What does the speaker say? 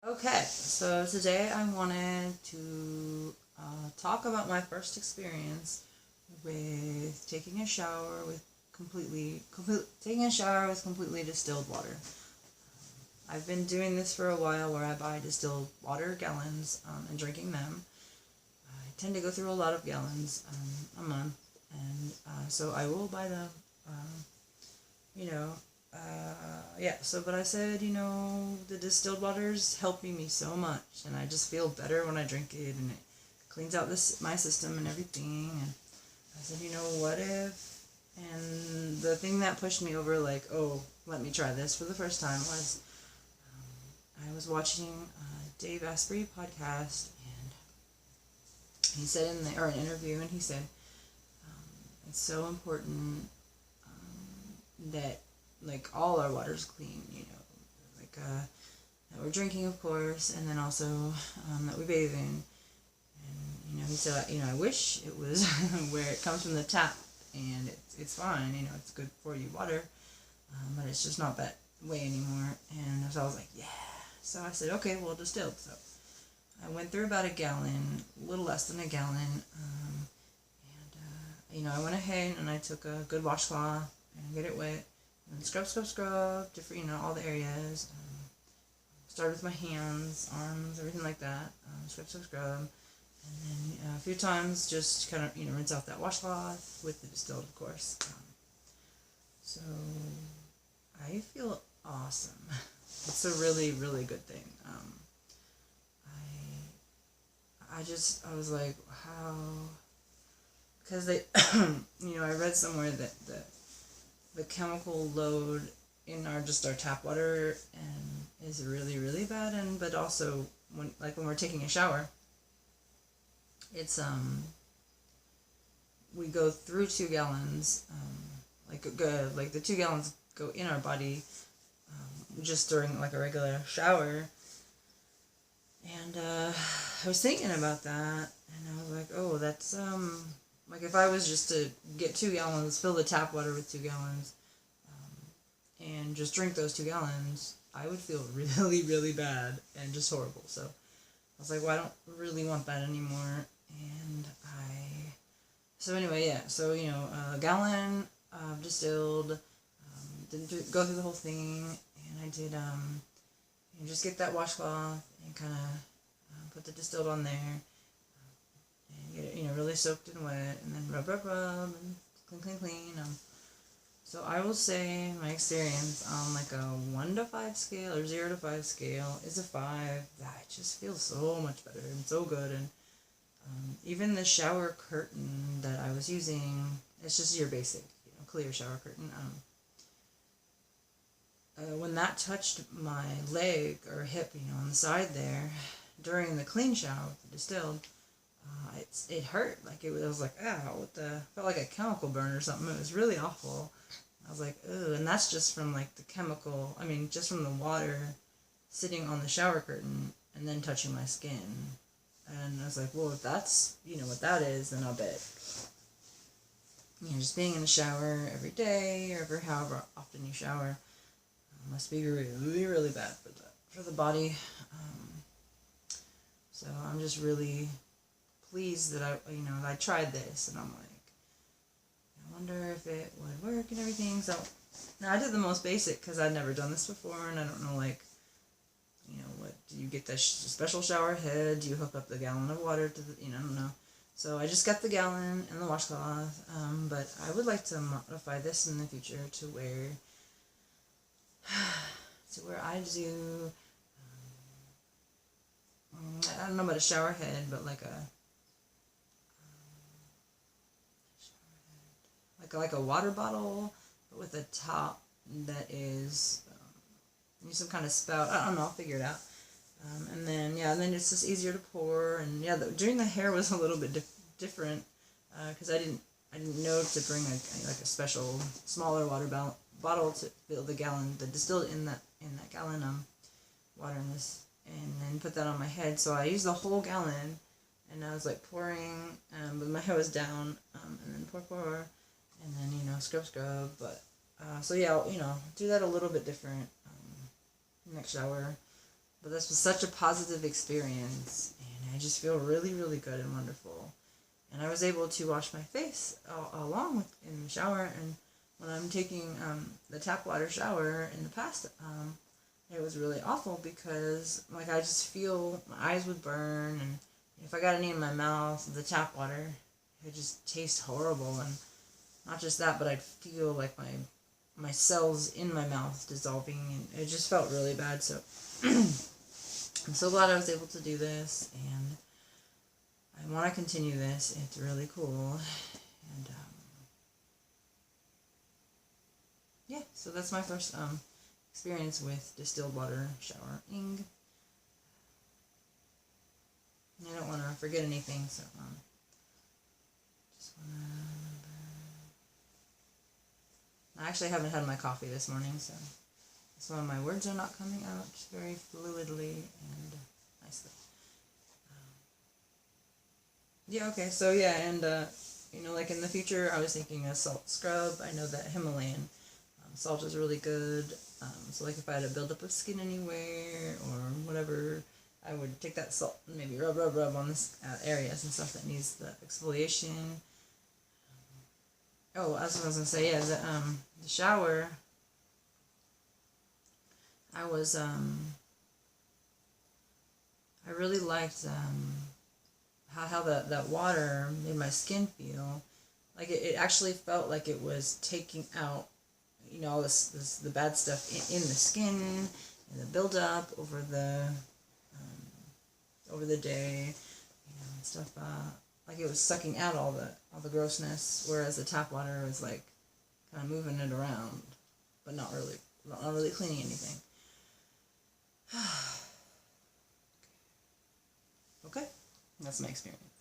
Okay, so today I wanted to talk about my first experience with taking a shower with taking a shower with completely distilled water. I've been doing this for a while, where I buy distilled water gallons and drinking them. I tend to go through a lot of gallons a month, and so I will buy them. Uh, you know, yeah. So, but I said, the distilled water's helping me so much, and I just feel better when I drink it, and it cleans out my system and everything. And I said, what if? And the thing that pushed me over, like, oh, let me try this for the first time, was I was watching Dave Asprey podcast, and he said or an interview, and he said it's so important that like all our water's clean, like that we're drinking, of course, and then also that we bathe in. And he said, I wish it was where it comes from the tap, and it's fine, it's good for you water, but it's just not that way anymore. And so I was like, yeah. So I said, okay, well, distilled. So I went through about a gallon, a little less than a gallon, and I went ahead and I took a good washcloth and get it wet, and scrub, different, all the areas. Started with my hands, arms, everything like that. Scrub, and then a few times just kind of rinse out that washcloth with the distilled, of course. So I feel awesome. It's a really, really good thing. I was like, how, because they, I read somewhere that the chemical load in our tap water and is really, really bad, but also when we're taking a shower, it's we go through 2 gallons, like the 2 gallons go in our body just during like a regular shower. And I was thinking about that, and I was like, oh, that's like if I was just to get 2 gallons, fill the tap water with 2 gallons, and just drink those 2 gallons, I would feel really, really bad and just horrible. So I was like, well, I don't really want that anymore. And so anyway, yeah. So a gallon of distilled. Didn't go through the whole thing, and I did just get that washcloth and kind of put the distilled on there, and get it really soaked and wet, and then rub, and clean. So I will say my experience on like a 1 to 5 scale or 0 to 5 scale is a 5. That just feels so much better and so good. And even the shower curtain that I was using, it's just your basic clear shower curtain. When that touched my leg or hip, on the side there, during the clean shower with the distilled, it hurt. Like it was like, ow, felt like a chemical burn or something. It was really awful. I was like, ugh, and that's just from like the chemical, just from the water sitting on the shower curtain and then touching my skin. And I was like, well, if that's, what that is, then I'll bet. Just being in the shower every day or however often you shower must be really, really bad for the body. So I'm just really pleased that I tried this, and I'm like, I wonder if it would work and everything. So now I did the most basic because I'd never done this before, and I don't know, what do you get, the special shower head? Do you hook up the gallon of water to the, I don't know. So I just got the gallon and the washcloth, but I would like to modify this in the future to where I do, I don't know about a shower head, but like a water bottle, but with a top that is some kind of spout. I don't know. I'll figure it out. And then it's just easier to pour. And doing the hair was a little bit different because I didn't know to bring a special smaller water bottle to fill the distilled in that gallon water in this, and then put that on my head. So I used the whole gallon, and I was like pouring, but my hair was down, and then pour, and then scrub. But so yeah, I'll, do that a little bit different next shower. But this was such a positive experience, and I just feel really, really good and wonderful. And I was able to wash my face along with in the shower, and when I'm taking the tap water shower in the past, it was really awful because like I just feel my eyes would burn, and if I got any in my mouth, the tap water, it just tastes horrible. And not just that, but I'd feel like my cells in my mouth dissolving, and it just felt really bad. So I'm so glad I was able to do this, and I want to continue this. It's really cool. And yeah, so that's my first experience with distilled water showering. I don't want to forget anything, so just want to remember. I actually haven't had my coffee this morning, so some of my words are not coming out very fluidly and nicely. Yeah, okay, so yeah, and like in the future, I was thinking a salt scrub. I know that Himalayan salt is really good. So like if I had a buildup of skin anywhere or whatever, I would take that salt and maybe rub on this areas and stuff that needs the exfoliation. Oh, as I was gonna say, yeah, the shower. I was I really liked how that water made my skin feel. Like it actually felt like it was taking out, all the bad stuff in the skin and the buildup over the day, and stuff. Like it was sucking out all the grossness, whereas the tap water was like kind of moving it around, but not really cleaning anything. Okay, that's my experience.